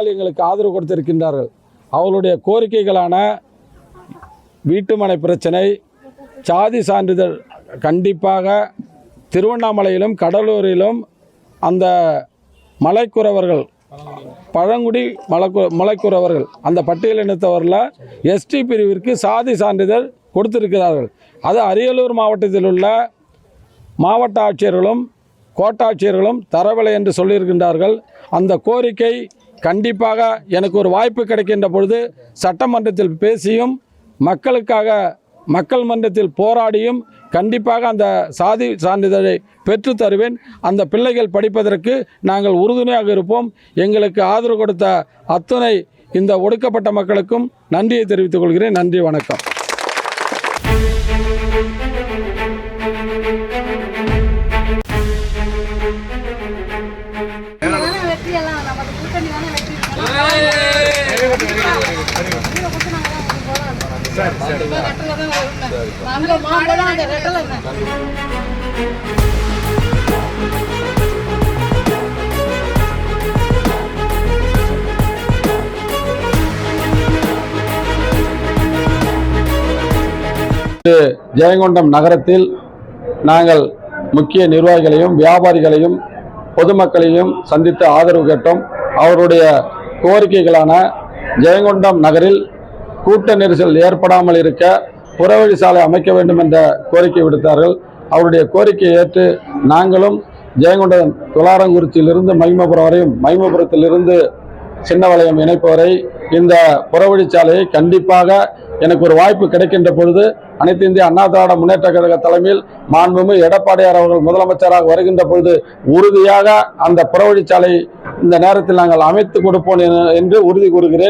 மக்கள் எங்களுக்கு ஆதரவு கொடுத்திருக்கின்றார்கள். அவர்களுடைய கோரிக்கைகளான வீட்டுமனை பிரச்சனை, சாதி சான்றிதழ் கண்டிப்பாக திருவண்ணாமலையிலும் கடலூரிலும் அந்த மலைக்குறவர்கள், பழங்குடி மலைக்குறவர்கள் அந்த பட்டியலினத்தவரில் எஸ்டி பிரிவிற்கு சாதி சான்றிதழ் கொடுத்திருக்கிறார்கள். அது அரியலூர் மாவட்டத்தில் உள்ள மாவட்ட ஆட்சியர்களும் கோட்டாட்சியர்களும் தரவில்லை என்று சொல்லியிருக்கின்றார்கள். அந்த கோரிக்கை கண்டிப்பாக எனக்கு ஒரு வாய்ப்பு கிடைக்கின்ற பொழுது சட்டமன்றத்தில் பேசியும் மக்களுக்காக மக்கள் மன்றத்தில் போராடியும் கண்டிப்பாக அந்த சாதி சான்றிதழை பெற்று தருவேன். அந்த பிள்ளைகள் படிப்பதற்கு நாங்கள் உறுதுணையாக இருப்போம். எங்களுக்கு ஆதரவு கொடுத்த அத்துணை இந்த ஒடுக்கப்பட்ட மக்களுக்கும் நன்றியை தெரிவித்துக் கொள்கிறேன். நன்றி, வணக்கம். ஜெயங்கொண்டம் நகரத்தில் நாங்கள் முக்கிய நிர்வாகிகளையும் வியாபாரிகளையும் பொதுமக்களையும் சந்தித்து ஆதரவு கேட்டோம். அவருடைய கோரிக்கைகளான ஜெயங்கொண்டம் நகரில் கூட்ட நெரிசல் ஏற்படாமல் இருக்க புறவழி சாலை அமைக்க வேண்டும் என்ற கோரிக்கை விடுத்தார்கள். அவருடைய கோரிக்கையை ஏற்று நாங்களும் ஜெயங்கொண்டம் துளாரங்குறிச்சியிலிருந்து மகிமபுரம் வரையும், மகிமபுரத்திலிருந்து சின்னவளையம் இணைப்பு வரை இந்த புறவழிச்சாலையை கண்டிப்பாக எனக்கு ஒரு வாய்ப்பு கிடைக்கின்ற பொழுது அனைத்து இந்திய அண்ணா திராவிட முன்னேற்ற கழக தலைமையில் மாண்புமிகு எடப்பாடியார் அவர்கள் முதலமைச்சராக வருகின்ற பொழுது உறுதியாக அந்த புறவழிச்சாலை இந்த நேரத்தில் நாங்கள் அமைத்து கொடுப்போம் என்று உறுதி கூறுகிறேன்.